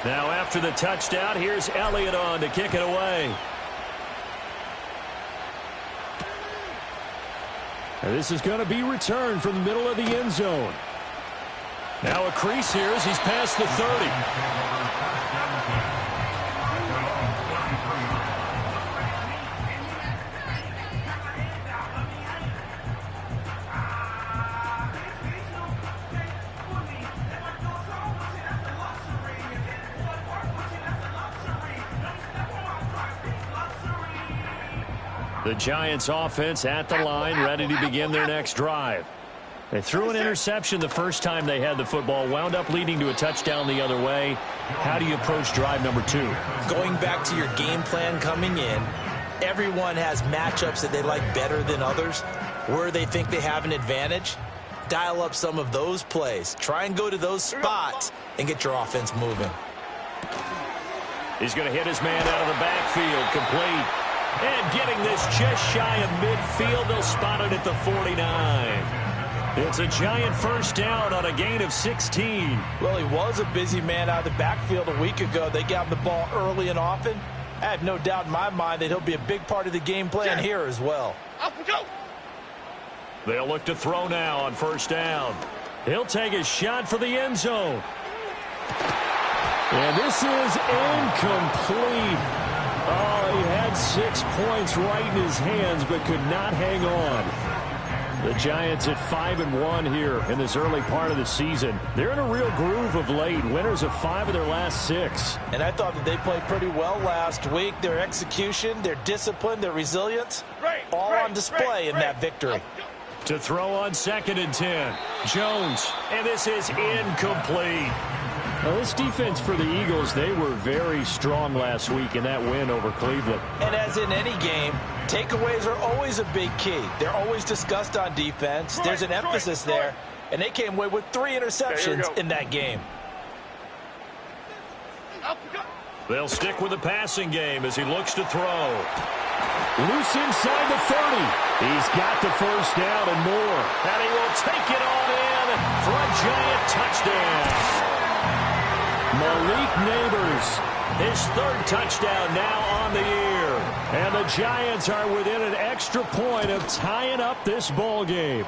Now after the touchdown, here's Elliott on to kick it away. And this is going to be returned from the middle of the end zone. Now a crease here as he's past the 30. The Giants offense at the line, ready to begin their next drive. They threw an interception the first time they had the football, wound up leading to a touchdown the other way. How do you approach drive number 2? Going back to your game plan coming in, everyone has matchups that they like better than others. Where they think they have an advantage, dial up some of those plays. Try and go to those spots and get your offense moving. He's going to hit his man out of the backfield, complete. And getting this just shy of midfield, they'll spot it at the 49. It's a Giant first down on a gain of 16. Well, he was a busy man out of the backfield a week ago. They got him the ball early and often. I have no doubt in my mind that he'll be a big part of the game plan here as well. Up we go. They'll look to throw now on first down. He'll take a shot for the end zone. And this is incomplete. Oh, he had 6 points right in his hands, but could not hang on. The Giants at 5-1 here in this early part of the season. They're in a real groove of late. Winners of 5 of their last 6. And I thought that they played pretty well last week. Their execution, their discipline, their resilience, all on display in that victory. To throw on 2nd and 10. Jones, and this is incomplete. Well, this defense for the Eagles, they were very strong last week in that win over Cleveland. And as in any game, takeaways are always a big key. They're always discussed on defense. There's an emphasis there, and they came away with 3 interceptions in that game. They'll stick with the passing game as he looks to throw. Loose inside the 30. He's got the first down and more. And he will take it on in for a Giant touchdown. Malik Neighbors, his 3rd touchdown now on the year. And the Giants are within an extra point of tying up this ball game.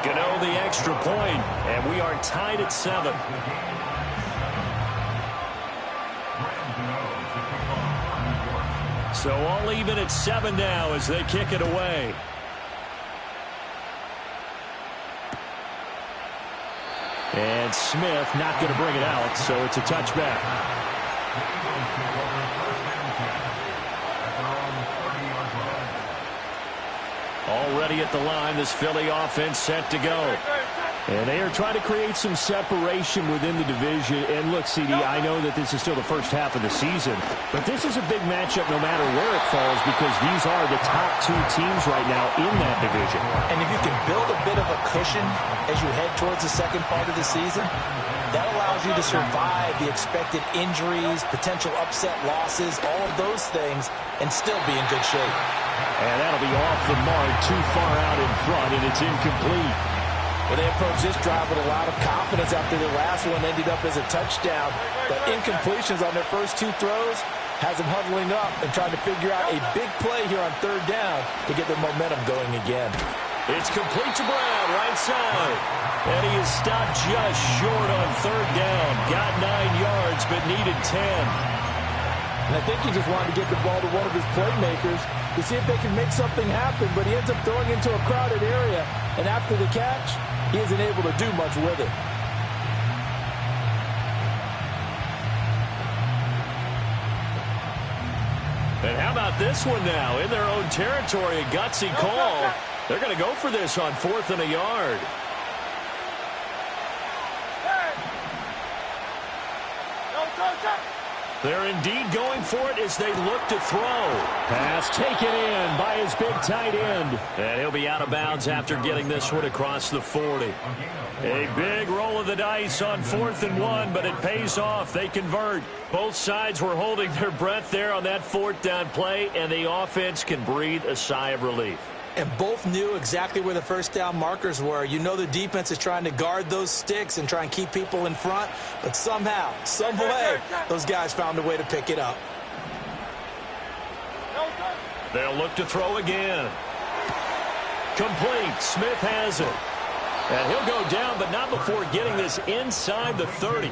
Gano the extra point, and we are tied at 7. So all even at 7 now as they kick it away. And Smith not going to bring it out, so it's a touchback. Already at the line, this Philly offense set to go. And they are trying to create some separation within the division. And look, CD, I know that this is still the first half of the season, but this is a big matchup no matter where it falls because these are the top 2 teams right now in that division. And if you can build a bit of a cushion as you head towards the second part of the season, that allows you to survive the expected injuries, potential upset losses, all of those things, and still be in good shape. And that'll be off the mark, too far out in front, and it's incomplete. Well, they approached this drive with a lot of confidence after their last one ended up as a touchdown. But incompletions on their first 2 throws has them huddling up and trying to figure out a big play here on 3rd down to get their momentum going again. It's complete to Brown, right side. And he is stopped just short on 3rd down. Got 9 yards, but needed 10. And I think he just wanted to get the ball to one of his playmakers to see if they can make something happen, but he ends up throwing into a crowded area. And after the catch, he isn't able to do much with it. And how about this one now? In their own territory, a gutsy call. They're going to go for this on 4th and a yard. They're indeed going for it as they look to throw. Pass taken in by his big tight end. And he'll be out of bounds after getting this one across the 40. A big roll of the dice on 4th and 1, but it pays off. They convert. Both sides were holding their breath there on that 4th down play, and the offense can breathe a sigh of relief. And both knew exactly where the first down markers were. You know the defense is trying to guard those sticks and try and keep people in front, but somehow, some way, those guys found a way to pick it up. They'll look to throw again. Complete. Smith has it. And he'll go down, but not before getting this inside the 30.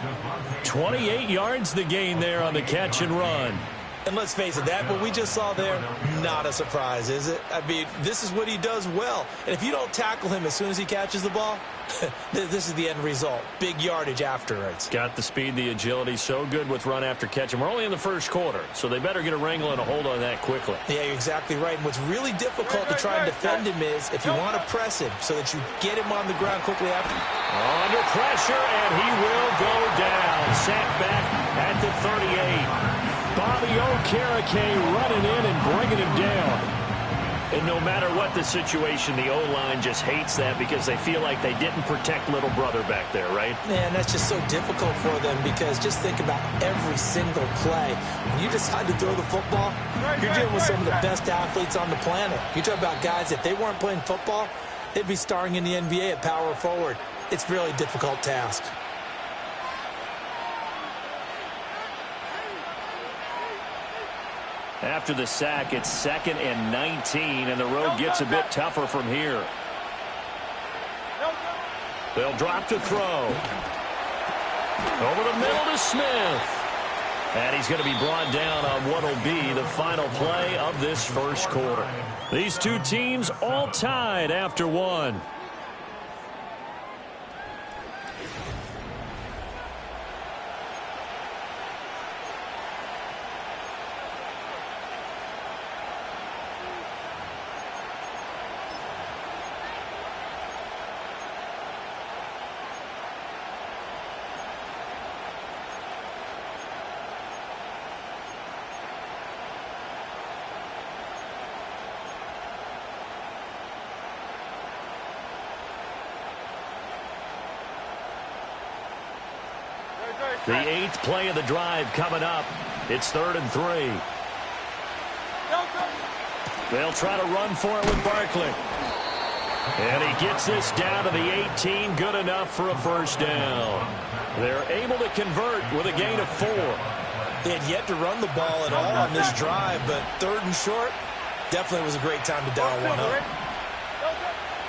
28 yards the gain there on the catch and run. And let's face it, that what we just saw there, not a surprise, is it? I mean, this is what he does well. And if you don't tackle him as soon as he catches the ball, this is the end result. Big yardage afterwards. Got the speed, the agility, so good with run after catch. And we're only in the first quarter, so they better get a wrangle and a hold on that quickly. Yeah, you're exactly right. And what's really difficult to try and defend him is if you want to press him so that you get him on the ground quickly after. Under pressure, and he will go down. Sacked back at the 38. Bobby Okereke running in and bringing him down. And no matter what the situation, the O-line just hates that because they feel like they didn't protect little brother back there, right? Man, that's just so difficult for them because just think about every single play. When you decide to throw the football, you're dealing with some of the best athletes on the planet. You talk about guys, if they weren't playing football, they'd be starring in the NBA at power forward. It's a really difficult task. After the sack, it's 2nd and 19, and the road gets a bit tougher from here. They'll drop to throw. Over the middle to Smith. And he's going to be brought down on what will be the final play of this first quarter. These two teams all tied after one. The 8th play of the drive coming up. It's 3rd and 3. They'll try to run for it with Barkley. And he gets this down to the 18. Good enough for a first down. They're able to convert with a gain of 4. They had yet to run the ball at all on this drive, but 3rd and short, definitely was a great time to dial one up.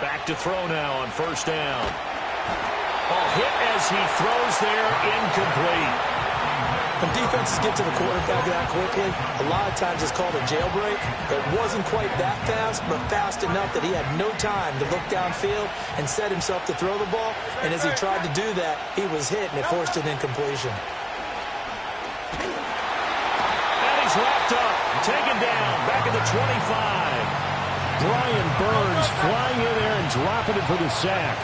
Back to throw now on first down. Hit as he throws there, incomplete. When defenses get to the quarterback that quickly, a lot of times it's called a jailbreak. It wasn't quite that fast, but fast enough that he had no time to look downfield and set himself to throw the ball. And as he tried to do that, he was hit, and it forced an incompletion. And he's wrapped up, taken down, back at the 25. Brian Burns flying in there and dropping it for the sack.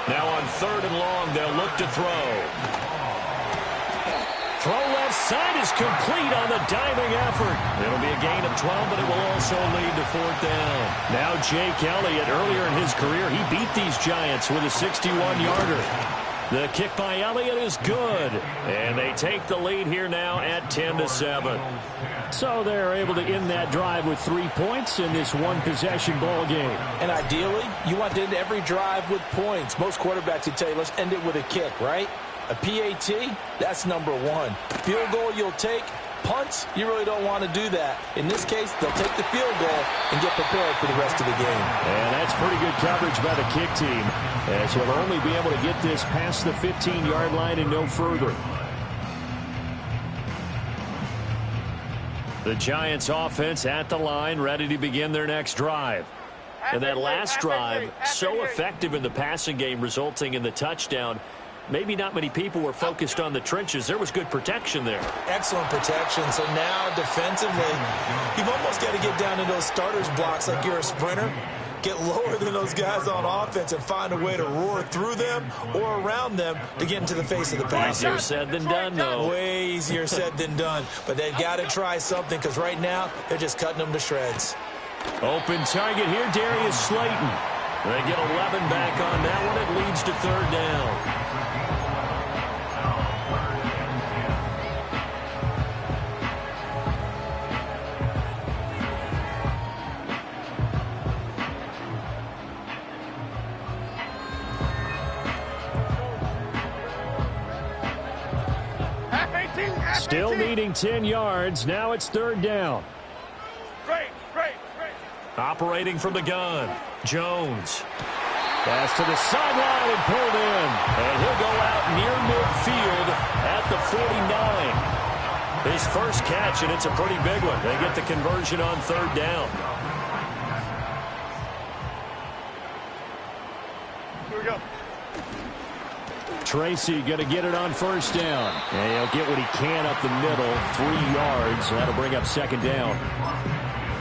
Now on 3rd and long, they'll look to throw. Throw left side is complete on the diving effort. It'll be a gain of 12, but it will also lead to 4th down. Now Jake Elliott, earlier in his career, he beat these Giants with a 61-yarder. The kick by Elliott is good. And they take the lead here now at 10-7. So they're able to end that drive with 3 points in this one-possession ball game. And ideally, you want to end every drive with points. Most quarterbacks would tell you, let's end it with a kick, right? A PAT, that's number 1. Field goal you'll take. Punts, you really don't want to do that. In this case, they'll take the field goal and get prepared for the rest of the game. And that's pretty good coverage by the kick team, as he'll only be able to get this past the 15-yard line and no further. The Giants offense at the line, ready to begin their next drive. And that last drive, so effective in the passing game, resulting in the touchdown. Maybe not many people were focused on the trenches. There was good protection there. Excellent protection. So now defensively, you've almost got to get down to those starters blocks like you're a sprinter. Get lower than those guys on offense and find a way to roar through them or around them to get into the face of the passer. Easier said than done, though. Way easier said than done. But they've got to try something because right now they're just cutting them to shreds. Open target here, Darius Slayton. They get 11 back on that one. It leads to 3rd down. Still needing 10 yards. Now it's third down. Great. Operating from the gun. Jones. Pass to the sideline and pulled in. And he'll go out near midfield at the 49. His first catch, and it's a pretty big one. They get the conversion on third down. Here we go. Tracy going to get it on first down. And he'll get what he can up the middle, 3 yards. That'll bring up second down.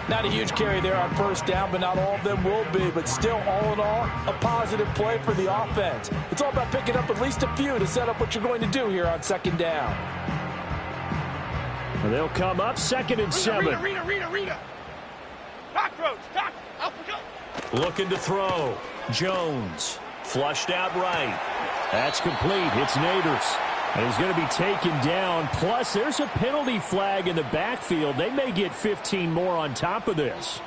Not a huge carry there on first down, but not all of them will be. But still, all in all, a positive play for the offense. It's all about picking up at least a few to set up what you're going to do here on second down. And they'll come up second and 7. Rita. Cockroach. Alpha. Looking to throw. Jones. Flushed out right. That's complete. It's Naders. And he's going to be taken down. Plus, there's a penalty flag in the backfield. They may get 15 more on top of this.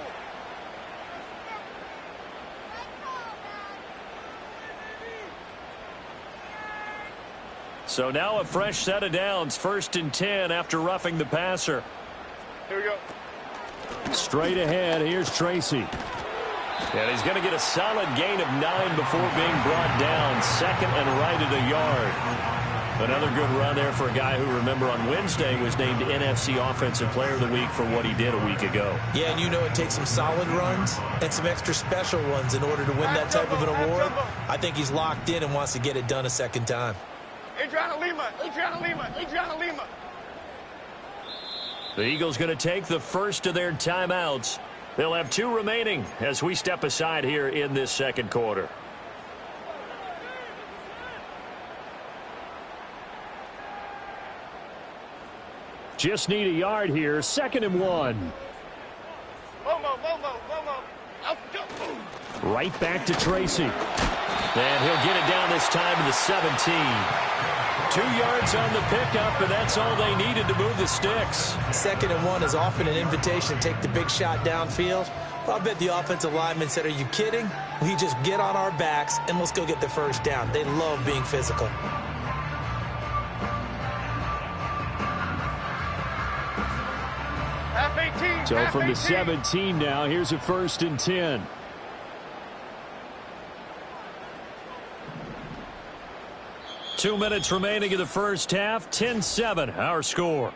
So now a fresh set of downs. 1st and 10 after roughing the passer. Here we go. Straight ahead, here's Tracy. And he's going to get a solid gain of 9 before being brought down. Second and right at a yard. Another good run there for a guy who, remember, on Wednesday was named NFC Offensive Player of the Week for what he did a week ago. Yeah, and you know it takes some solid runs and some extra special ones in order to win that type of an award. I think he's locked in and wants to get it done a second time. Adriana Lima. The Eagles going to take the first of their timeouts. They'll have 2 remaining as we step aside here in this second quarter. Just need a yard here. 2nd and 1. Momo. Right back to Tracy. And he'll get it down this time to the 17. 2 yards on the pickup, and that's all they needed to move the sticks. 2nd and 1 is often an invitation to take the big shot downfield. Well, I bet the offensive lineman said, are you kidding? We just get on our backs and let's go get the first down. They love being physical. So from the 17 now, here's a 1st and 10. Two minutes remaining in the first half. 10-7, our score.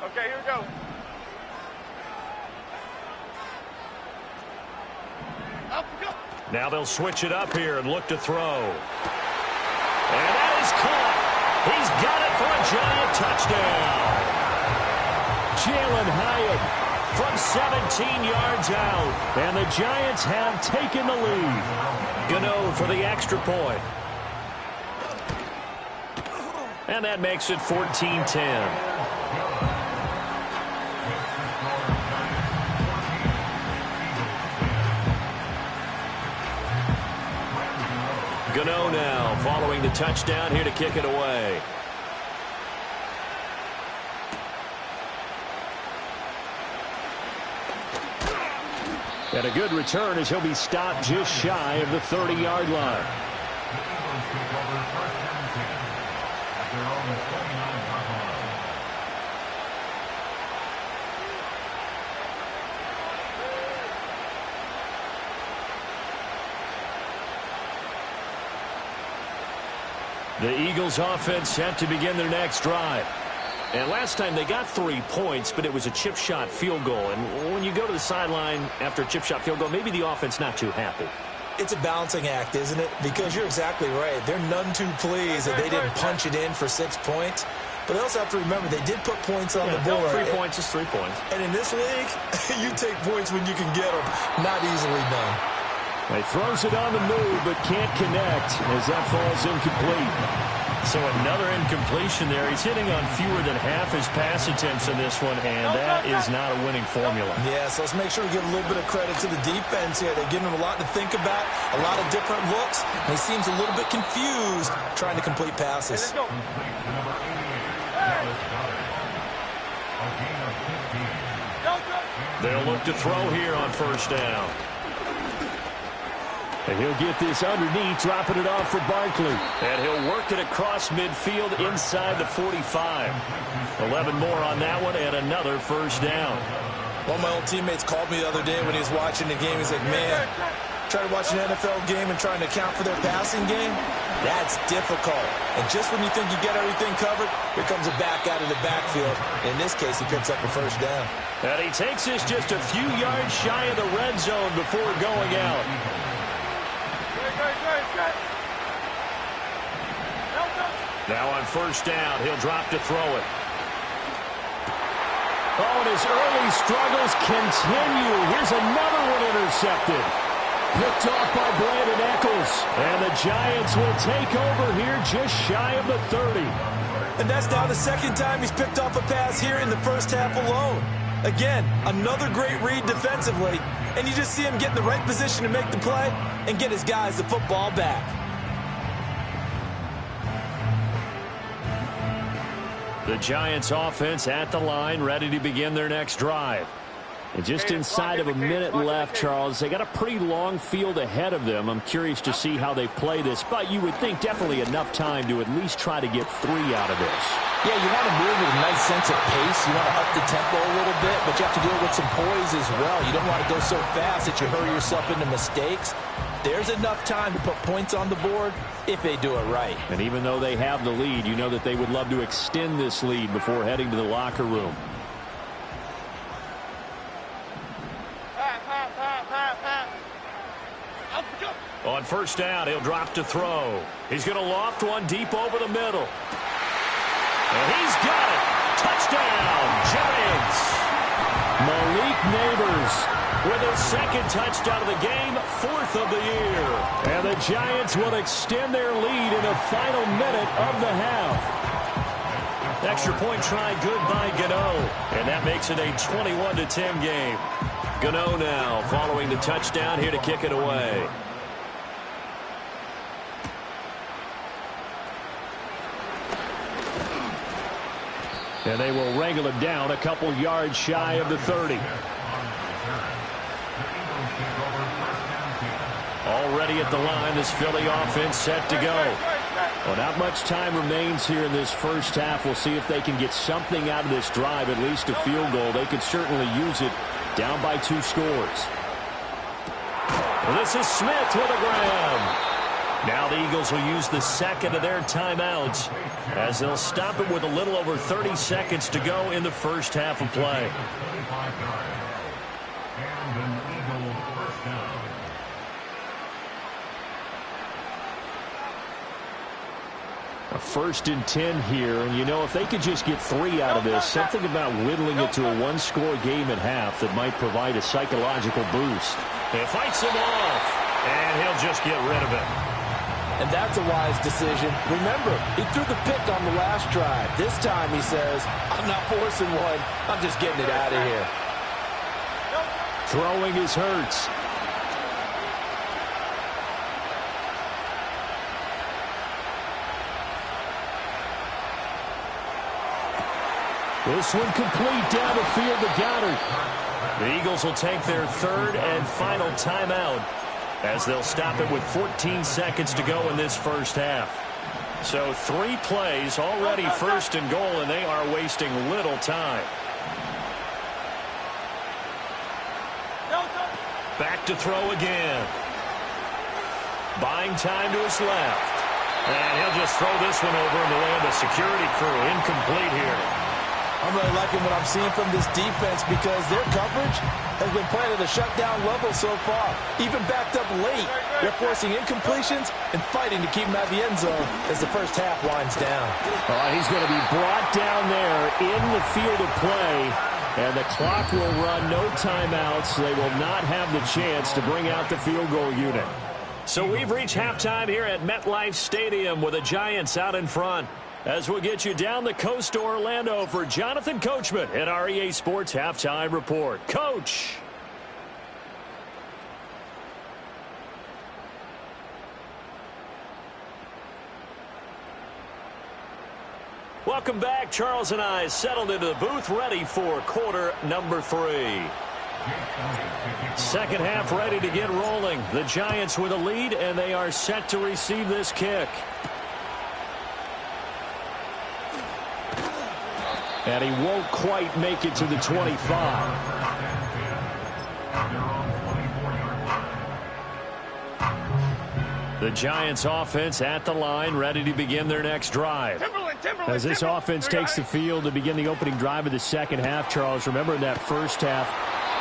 Okay, here we go. Now they'll switch it up here and look to throw. And that is caught. He's got it for a giant touchdown. Jalen Hyatt from 17 yards out. And the Giants have taken the lead. Gano for the extra point. And that makes it 14-10. Gano now following the touchdown here to kick it away. And a good return as he'll be stopped just shy of the 30-yard line. The Eagles offense set to begin their next drive. And last time they got 3 points, but it was a chip shot field goal. And when you go to the sideline after a chip shot field goal, maybe the offense not too happy. It's a balancing act, isn't it? Because you're exactly right. They're none too pleased that they didn't punch it in for 6 points. But they also have to remember they did put points on the board. 3 points is 3 points. And in this league, you take points when you can get them. Not easily done. He throws it on the move, but can't connect as that falls incomplete. So another incompletion there. He's hitting on fewer than half his pass attempts in this one, and that is not a winning formula. Yeah, so let's make sure we give a little bit of credit to the defense here. They're giving him a lot to think about, a lot of different looks, and he seems a little bit confused trying to complete passes. Let's go. They'll look to throw here on first down. And he'll get this underneath, dropping it off for Barkley. And he'll work it across midfield inside the 45. 11 more on that one and another first down. One of my old teammates called me the other day when he was watching the game. He's like, man, trying to watch an NFL game and trying to account for their passing game, that's difficult. And just when you think you get everything covered, here comes a back out of the backfield. In this case, he picks up a first down. And he takes this just a few yards shy of the red zone before going out. Now on first down, he'll drop to throw it. Oh, and his early struggles continue. Here's another one intercepted. Picked off by Brandon Eccles. And the Giants will take over here just shy of the 30. And that's now the second time he's picked off a pass here in the first half alone. Again, another great read defensively. And you just see him get in the right position to make the play and get his guys the football back. The Giants offense at the line, ready to begin their next drive. And just inside of a minute left, Charles, they got a pretty long field ahead of them. I'm curious to see how they play this, but you would think definitely enough time to at least try to get 3 out of this. Yeah, you want to move with a nice sense of pace. You want to up the tempo a little bit, but you have to do it with some poise as well. You don't want to go so fast that you hurry yourself into mistakes. There's enough time to put points on the board if they do it right. And even though they have the lead, you know that they would love to extend this lead before heading to the locker room. On first down, he'll drop to throw. He's going to loft one deep over the middle. And he's got it. Touchdown, Giants. Malik Neighbors with his second touchdown of the game, 4th of the year. And the Giants will extend their lead in the final minute of the half. Extra point try good by Gano. And that makes it a 21-10 game. Gano now following the touchdown here to kick it away. And they will wrangle it down a couple yards shy of the 30. Already at the line, this Philly offense set to go. Well, not much time remains here in this first half. We'll see if they can get something out of this drive, at least a field goal. They could certainly use it down by 2 scores. Well, this is Smith with a grab. Now the Eagles will use the second of their timeouts as they'll stop it with a little over 30 seconds to go in the first half of play. A 1st and 10 here, and you know, if they could just get 3 out of this, something about whittling it to a 1-score game at half that might provide a psychological boost. He fights him off, and he'll just get rid of it. And that's a wise decision. Remember, he threw the pick on the last drive. This time he says, I'm not forcing one. I'm just getting it out of here. Throwing is Hurts. This one complete down the field to Goddard. The Eagles will take their 3rd and final timeout as they'll stop it with 14 seconds to go in this first half. So 3 plays, already 1st and goal, and they are wasting little time. Back to throw again. Buying time to his left. And he'll just throw this one over in the way of the security crew. Incomplete here. I'm really liking what I'm seeing from this defense because their coverage has been playing at a shutdown level so far. Even backed up late, they're forcing incompletions and fighting to keep him out of the end zone as the first half winds down. He's going to be brought down there in the field of play, and the clock will run, no timeouts. They will not have the chance to bring out the field goal unit. So we've reached halftime here at MetLife Stadium with the Giants out in front. As we'll get you down the coast to Orlando for Jonathan Coachman at our EA Sports Halftime Report. Coach. Welcome. Welcome back. Charles and I settled into the booth, ready for quarter number 3. Second half ready to get rolling. The Giants with a lead, and they are set to receive this kick. And he won't quite make it to the 25. The Giants offense at the line, ready to begin their next drive. As this offense takes the field to begin the opening drive of the second half, Charles, remember in that first half,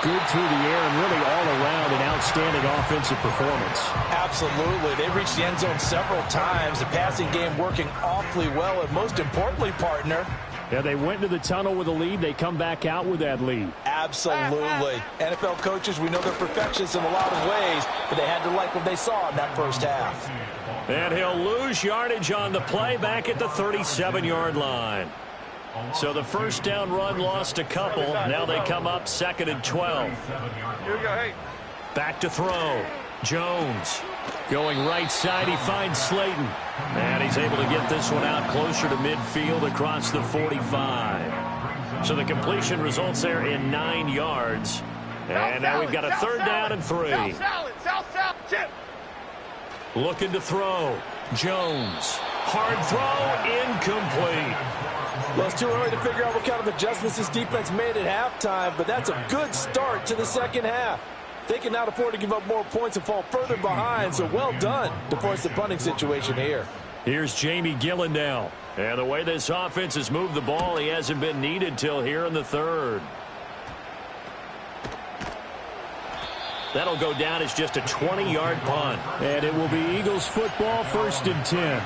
good through the air and really all around an outstanding offensive performance. Absolutely. They reached the end zone several times. The passing game working awfully well, and most importantly, partner, yeah, they went to the tunnel with a lead. They come back out with that lead. Absolutely. NFL coaches, we know they're perfectionists in a lot of ways, but they had to like what they saw in that first half. And he'll lose yardage on the play back at the 37-yard line. So the first down run lost a couple. Now they come up 2nd and 12. Here we go, hey. Back to throw. Jones going right side. He finds Slayton. And he's able to get this one out closer to midfield across the 45. So the completion results there in 9 yards. And now we've got a third down and 3. South, chip. Looking to throw. Jones. Hard throw. Incomplete. Well, it's too early to figure out what kind of adjustments this defense made at halftime, but that's a good start to the second half. They can now afford to give up more points and fall further behind, so well done to force the punting situation here. Here's Jamie Gillen now. And the way this offense has moved the ball, he hasn't been needed till here in the third. That'll go down as just a 20-yard punt. And it will be Eagles football, 1st and 10.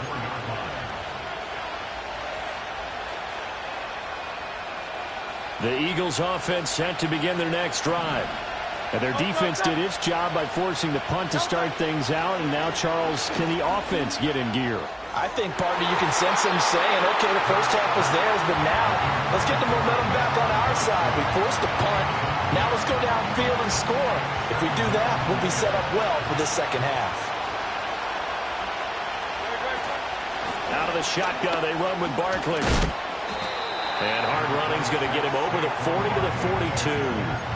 The Eagles offense set to begin their next drive. And their defense did its job by forcing the punt to start things out. And now, Charles, can the offense get in gear? I think, partner, you can sense them saying, okay, the first half was theirs, but now let's get the momentum back on our side. We forced a punt. Now let's go downfield and score. If we do that, we'll be set up well for this second half. Out of the shotgun, they run with Barkley. And hard running's going to get him over the 40 to the 42.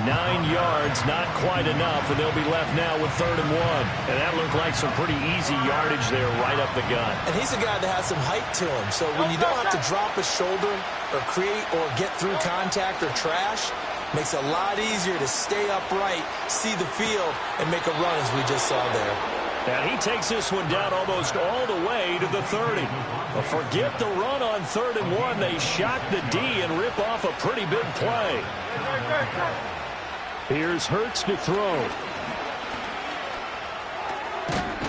9 yards, not quite enough, and they'll be left now with 3rd and 1. And that looked like some pretty easy yardage there right up the gut. And he's a guy that has some height to him, so when you don't have to drop a shoulder or create or get through contact or trash, makes it a lot easier to stay upright, see the field, and make a run as we just saw there. And he takes this one down almost all the way to the 30. But forget the run on 3rd and 1. They shock the D and rip off a pretty big play. Here's Hurts to throw.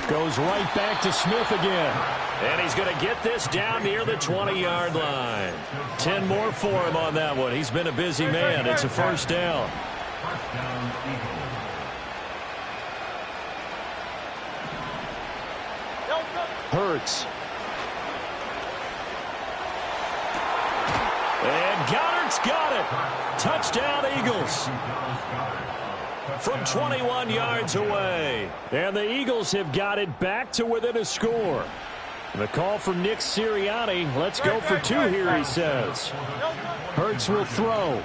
Goes right back to Smith again. And he's going to get this down near the 20-yard line. 10 more for him on that one. He's been a busy man. It's a first down. Hurts. And Goddard's got it. Touchdown, Eagles. From 21 yards away. And the Eagles have got it back to within a score. The call from Nick Sirianni. Let's go for 2 here, he says. Hurts will throw.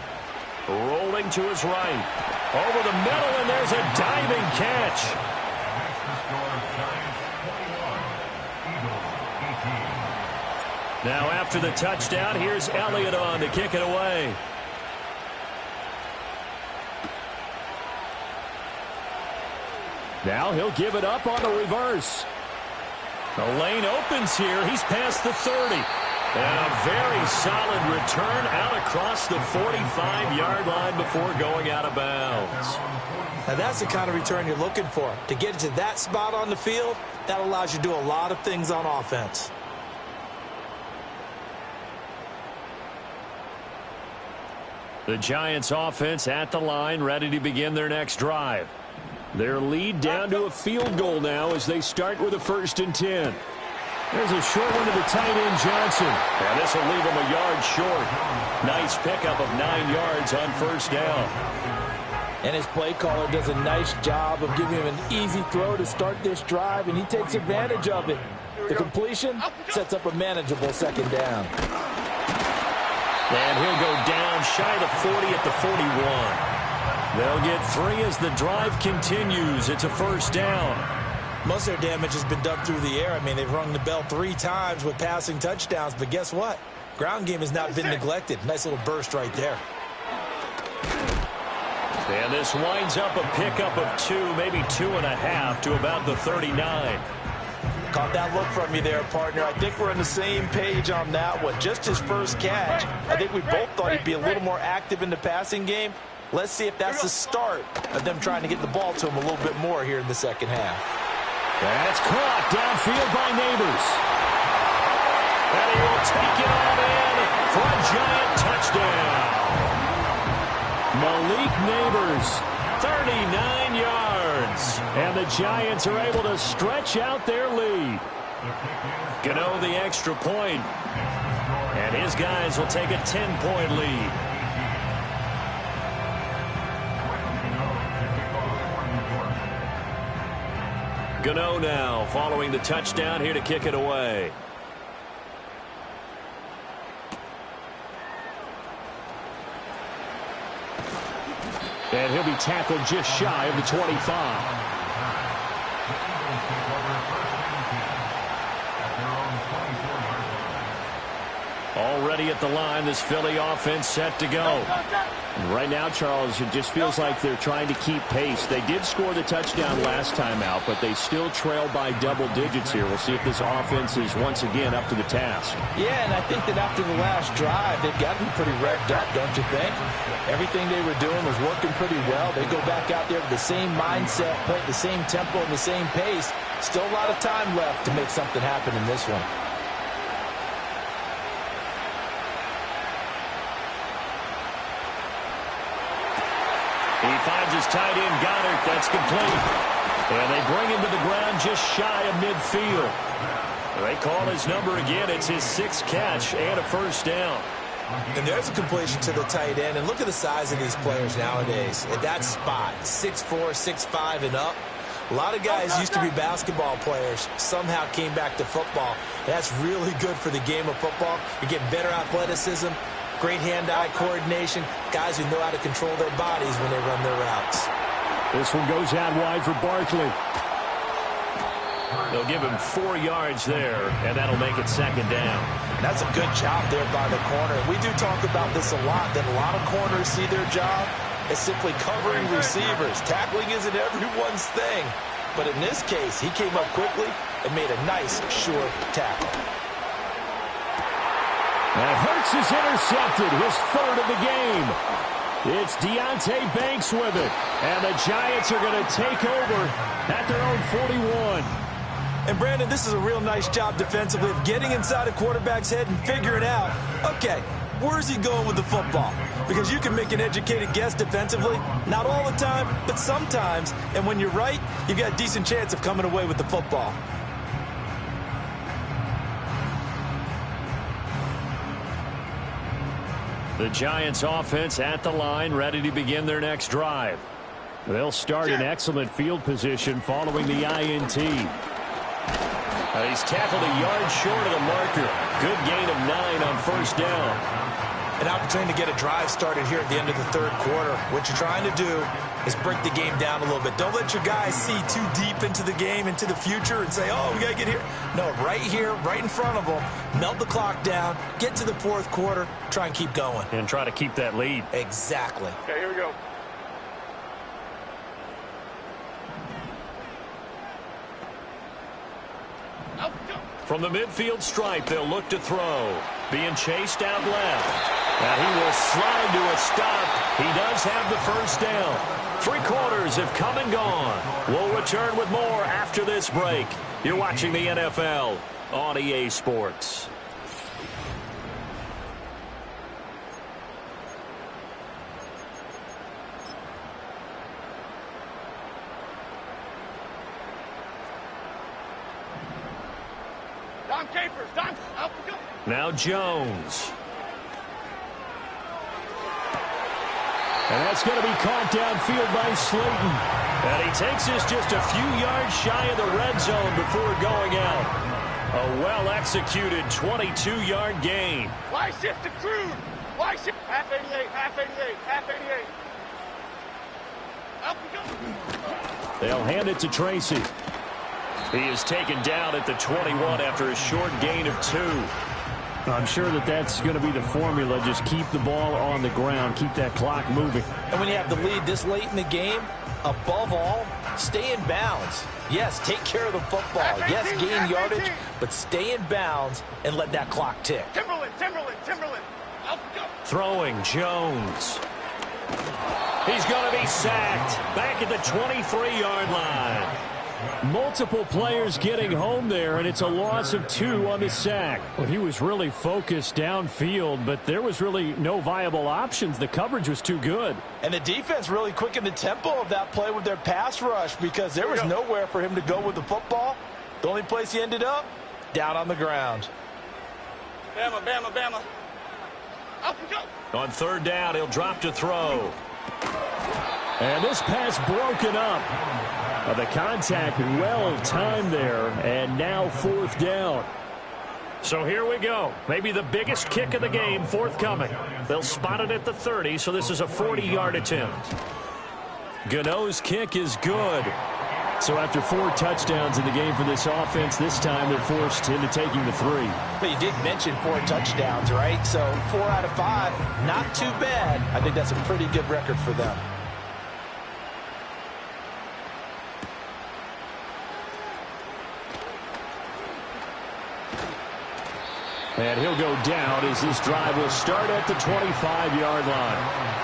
Rolling to his right. Over the middle, and there's a diving catch. Now after the touchdown, here's Elliott on to kick it away. Now he'll give it up on the reverse. The lane opens here. He's past the 30. And a very solid return out across the 45-yard line before going out of bounds. Now that's the kind of return you're looking for. To get to that spot on the field, that allows you to do a lot of things on offense. The Giants offense at the line, ready to begin their next drive. Their lead down to a field goal now as they start with a 1st and 10. There's a short one to the tight end, Johnson. And this will leave him a yard short. Nice pickup of 9 yards on 1st down. And his play caller does a nice job of giving him an easy throw to start this drive, and he takes advantage of it. The completion sets up a manageable 2nd down. And he'll go down shy of the 40 at the 41. They'll get 3 as the drive continues. It's a first down. Most of their damage has been done through the air. I mean, they've rung the bell 3 times with passing touchdowns. But guess what? Ground game has not been neglected. Nice little burst right there. And this winds up a pickup of 2, maybe 2.5 to about the 39. Caught that look from you there, partner. I think we're on the same page on that one. Just his first catch. I think we both thought he'd be a little more active in the passing game. Let's see if that's the start of them trying to get the ball to him a little bit more here in the second half. That's caught downfield by Neighbors. And he will take it on in for a giant touchdown. Malik Neighbors, 39 yards. And the Giants are able to stretch out their lead. Gano the extra point. And his guys will take a 10-point lead. Gano now following the touchdown here to kick it away. And he'll be tackled just shy of the 25. Already at the line, this Philly offense set to go. Right now, Charles, it just feels like they're trying to keep pace. They did score the touchdown last time out, but they still trail by double digits here. We'll see if this offense is once again up to the task. Yeah, and I think that after the last drive, they've got to be pretty revved up, don't you think? Everything they were doing was working pretty well. They go back out there with the same mindset, play at the same tempo and the same pace. Still a lot of time left to make something happen in this one. He finds his tight end, Goddard. That's complete. And they bring him to the ground just shy of midfield. They call his number again. It's his 6th catch and a first down. And there's a completion to the tight end. And look at the size of these players nowadays. At that spot, 6'4", 6'5", and up. A lot of guys used to be basketball players, somehow came back to football. That's really good for the game of football. You get better athleticism, great hand-eye coordination, guys who know how to control their bodies when they run their routes. This one goes out wide for Barkley. They'll give him 4 yards there, and that'll make it second down. That's a good job there by the corner. We do talk about this a lot, that a lot of corners see their job as simply covering receivers. Tackling isn't everyone's thing. But in this case, he came up quickly and made a nice, sure tackle. And Hurts is intercepted, his 3rd of the game. It's Deonte Banks with it. And the Giants are going to take over at their own 41. And, Brandon, this is a real nice job defensively of getting inside a quarterback's head and figuring out, okay, where's he going with the football? Because you can make an educated guess defensively. Not all the time, but sometimes. And when you're right, you've got a decent chance of coming away with the football. The Giants offense at the line, ready to begin their next drive. They'll start in excellent field position following the INT. He's tackled a yard short of the marker. Good gain of 9 on first down. An opportunity to get a drive started here at the end of the 3rd quarter. What you're trying to do is break the game down a little bit. Don't let your guys see too deep into the game, into the future, and say, oh, we got to get here. No, right here, right in front of them, melt the clock down, get to the 4th quarter, try and keep going. And try to keep that lead. Exactly. Okay, here we go. From the midfield stripe, they'll look to throw. Being chased out left. And he will slide to a stop. He does have the first down. 3 quarters have come and gone. We'll return with more after this break. You're watching the NFL on EA Sports. Now Jones. And that's going to be caught downfield by Slayton. And he takes this just a few yards shy of the red zone before going out. A well-executed 22-yard gain. Fly shift to Crude. Why shit? Half 88, half 88, half 88. Up we go. They'll hand it to Tracy. He is taken down at the 21 after a short gain of 2. I'm sure that's going to be the formula. Just keep the ball on the ground. Keep that clock moving. And when you have the lead this late in the game, above all, stay in bounds. Yes, take care of the football. Yes, gain yardage, but stay in bounds and let that clock tick. Timberland. Up we go. Throwing Jones. He's going to be sacked back at the 23-yard line. Multiple players getting home there, and it's a loss of 2 on the sack. Well, he was really focused downfield, but there was really no viable options. The coverage was too good. And the defense really quickened the tempo of that play with their pass rush because there was nowhere for him to go with the football. The only place he ended up, down on the ground. Bama. Up we go. On third down, he'll drop to throw. And this pass broken up. The contact well timed there, and now fourth down. So here we go. Maybe the biggest kick of the game forthcoming. They'll spot it at the 30, so this is a 40-yard attempt. Gano's kick is good. So after 4 touchdowns in the game for this offense, this time they're forced into taking the 3. But you did mention 4 touchdowns, right? So 4 out of 5, not too bad. I think that's a pretty good record for them. And he'll go down as this drive will start at the 25-yard line.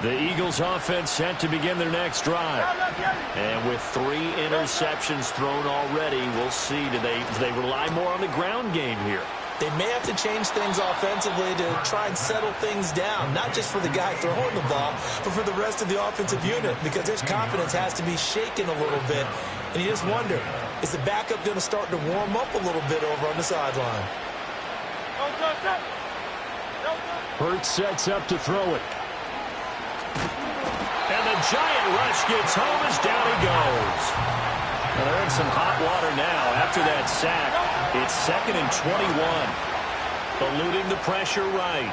The Eagles offense set to begin their next drive. And with 3 interceptions thrown already, we'll see. Do they rely more on the ground game here? They may have to change things offensively to try and settle things down, not just for the guy throwing the ball, but for the rest of the offensive unit, because his confidence has to be shaken a little bit. And you just wonder, is the backup going to start to warm up a little bit over on the sideline? Hurts sets up to throw it. And the giant rush gets home as down he goes. Well, they're in some hot water now after that sack. It's 2nd and 21. Eluding the pressure right.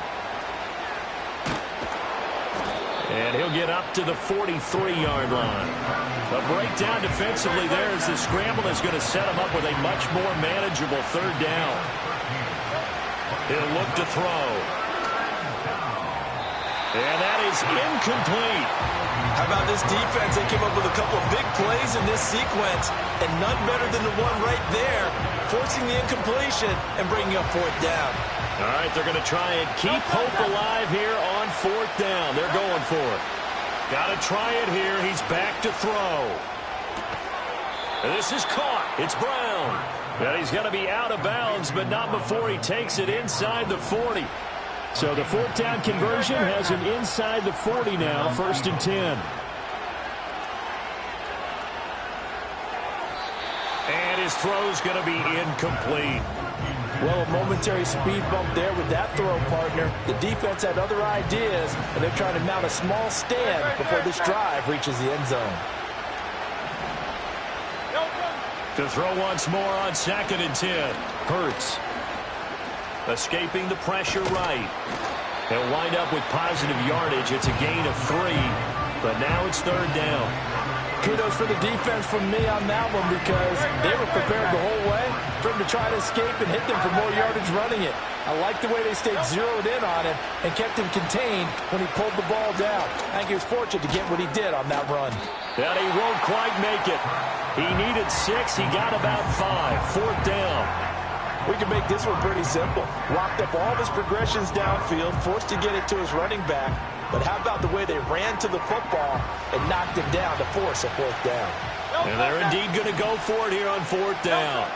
And he'll get up to the 43-yard line. A breakdown defensively there as the scramble is going to set him up with a much more manageable third down. He'll look to throw. And that is incomplete. How about this defense? They came up with a couple of big plays in this sequence, and none better than the one right there, forcing the incompletion and bringing up 4th down. All right, they're going to try and keep hope alive here on 4th down. They're going for it. Got to try it here. He's back to throw. And this is caught. It's Brown. And he's going to be out of bounds, but not before he takes it inside the 40. So the 4th down conversion has him inside the 40 now, 1st and 10. And his throw's going to be incomplete. Well, a momentary speed bump there with that throw, partner. The defense had other ideas, and they're trying to mount a small stand before this drive reaches the end zone. To throw once more on 2nd and 10. Hurts. Escaping the pressure right. He'll wind up with positive yardage. It's a gain of 3, but now it's 3rd down. Kudos for the defense from me on that one because they were prepared the whole way for him to try to escape and hit them for more yardage running it. I like the way they stayed zeroed in on him and kept him contained when he pulled the ball down. I think he was fortunate to get what he did on that run. And he won't quite make it. He needed 6. He got about 5. 4th down. We can make this one pretty simple. Locked up all of his progressions downfield, forced to get it to his running back. But how about the way they ran to the football and knocked him down to force a 4th down? And they're indeed going to go for it here on 4th down.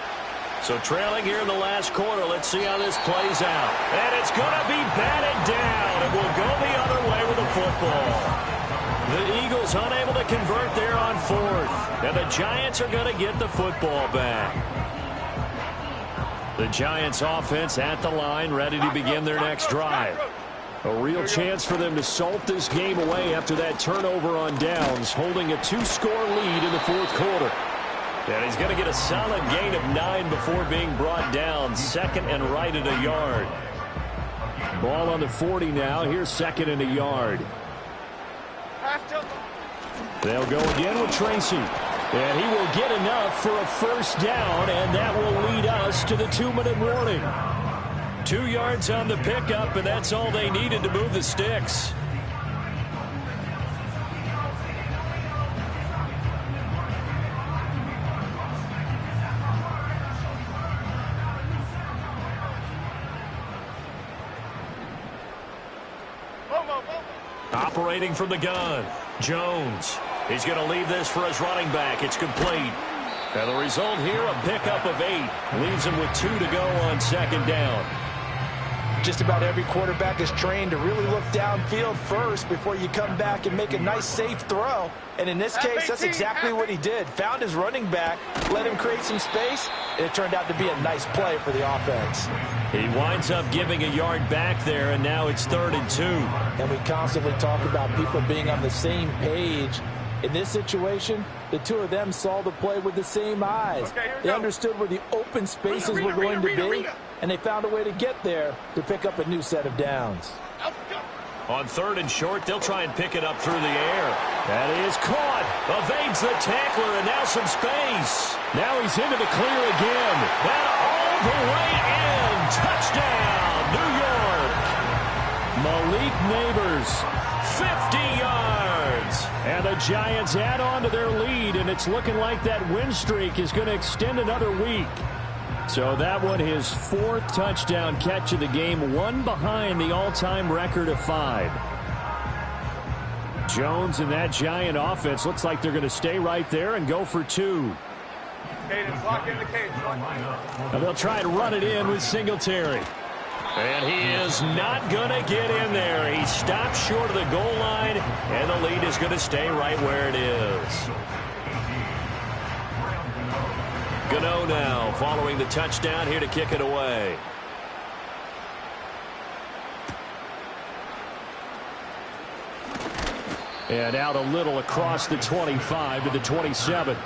So trailing here in the last quarter, let's see how this plays out. And it's going to be batted down. It will go the other way with the football. The Eagles unable to convert there on 4th. And the Giants are going to get the football back. The Giants offense at the line, ready to begin their next drive. A real chance for them to salt this game away after that turnover on downs, holding a two-score lead in the fourth quarter. And he's going to get a solid gain of 9 before being brought down. Second and right at a yard. Ball on the 40 now. Here's second and a yard. They'll go again with Tracy. And he will get enough for a first down, and that will lead us to the 2-minute warning. 2 yards on the pickup, and that's all they needed to move the sticks. Operating from the gun, Jones. He's going to leave this for his running back. It's complete. And the result here, a pickup of 8. Leaves him with 2 to go on second down. Just about every quarterback is trained to really look downfield first before you come back and make a nice, safe throw. And in this case, that's exactly what he did. Found his running back, let him create some space, and it turned out to be a nice play for the offense. He winds up giving a yard back there, and now it's 3rd and 2. And we constantly talk about people being on the same page. In this situation, the two of them saw the play with the same eyes. They understood where the open spaces were going to be, and they found a way to get there to pick up a new set of downs. On 3rd and short, they'll try and pick it up through the air. That is caught. Evades the tackler, and now some space. Now he's into the clear again. And all the way in. Touchdown, New York. Malik Neighbors, 50 yards. And the Giants add on to their lead, and it's looking like that win streak is going to extend another week. So that one, his 4th touchdown catch of the game, one behind the all-time record of 5. Jones and that Giant offense looks like they're going to stay right there and go for 2. Cadence, lock in the cadence. And they'll try and run it in with Singletary. And he is not going to get in there. He stops short of the goal line, and the lead is going to stay right where it is. Gano now following the touchdown here to kick it away. And out a little across the 25 to the 27.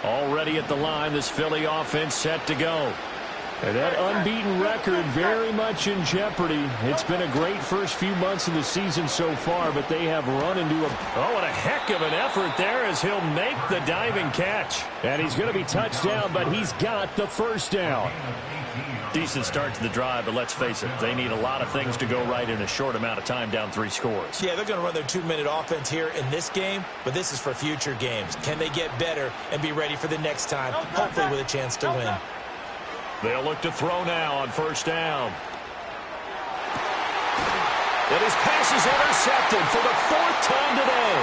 Already at the line, this Philly offense set to go. And that unbeaten record very much in jeopardy. It's been a great first few months of the season so far, but they have run into a... Oh, and a heck of an effort there as he'll make the diving catch. And he's going to be touched down, but he's got the first down. Decent start to the drive, but let's face it, they need a lot of things to go right in a short amount of time, down 3 scores. Yeah, they're going to run their 2-minute offense here in this game, but this is for future games. Can they get better and be ready for the next time, hopefully with a chance to win? They'll look to throw now on first down. And his pass is intercepted for the 4th time today.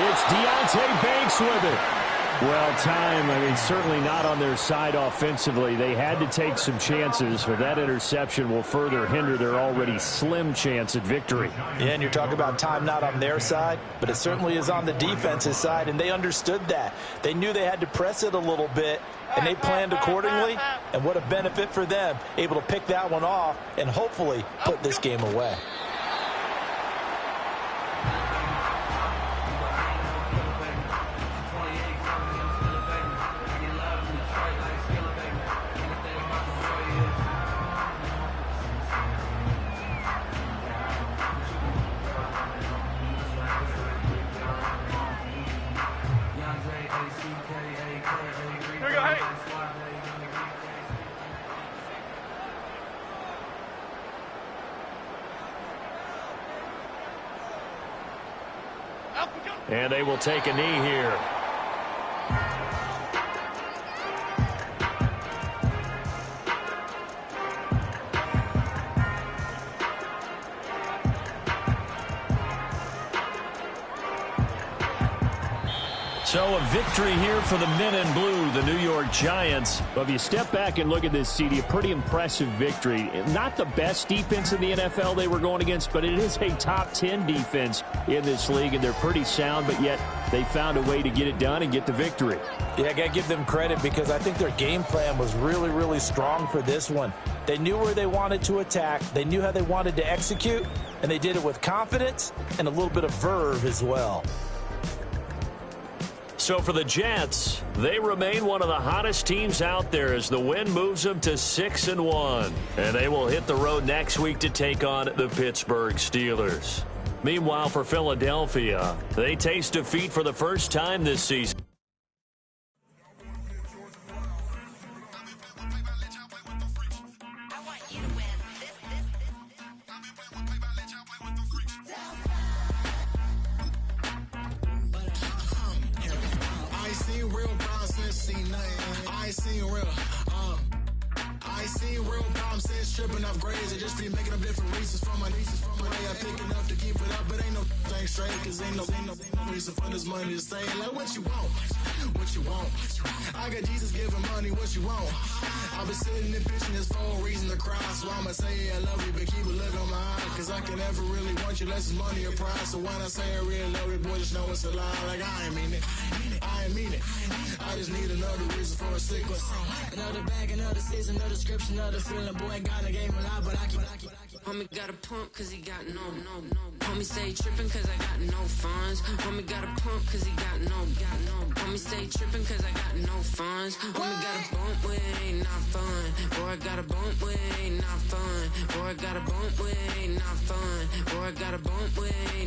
It's Deonte Banks with it. Well, time, certainly not on their side offensively. They had to take some chances, but that interception will further hinder their already slim chance at victory. Yeah, and you're talking about time not on their side, but it certainly is on the defense's side, and they understood that. They knew they had to press it a little bit, and they planned accordingly, and what a benefit for them, able to pick that one off and hopefully put this game away. And they will take a knee here. So a victory here for the men in blue, the New York Giants. But if you step back and look at this, CD, a pretty impressive victory. Not the best defense in the NFL they were going against, but it is a top 10 defense in this league, and they're pretty sound, but yet they found a way to get it done and get the victory. Yeah, I got to give them credit because I think their game plan was really, really strong for this one. They knew where they wanted to attack. They knew how they wanted to execute, and they did it with confidence and a little bit of verve as well. So for the Jets, they remain one of the hottest teams out there as the win moves them to 6-1. And they will hit the road next week to take on the Pittsburgh Steelers. Meanwhile, for Philadelphia, they taste defeat for the first time this season. I ain't seen real problems since tripping off grades. I just be making up different reasons for my nieces. From my way I pick enough to keep it up, but ain't no thing straight. Cause ain't no reason for this money to stay. Like what you want, what you want. I got Jesus giving money, what you want. I've been sitting and pitching this for a reason to cry. So I'ma say I love you, but keep a look on my eye. Cause I can never really want you unless it's money or pride. So when I say I really love you, boy, just know it's a lie. Like I ain't mean it, I ain't mean it. I just need another reason for a sick one. Another bag, another season, another description, another feeling. Boy, got a game a lot, but I keep. Homie got a pump cause he got no. Homie stay tripping cause I got no funds. Homie got a pump cause he got no. Homie stay tripping cause I got no funds. Homie got a bump with it ain't not fun. Boy, I got a bump with it ain't not fun. Boy, I got a bump with it ain't not fun. Boy, I got a bump with it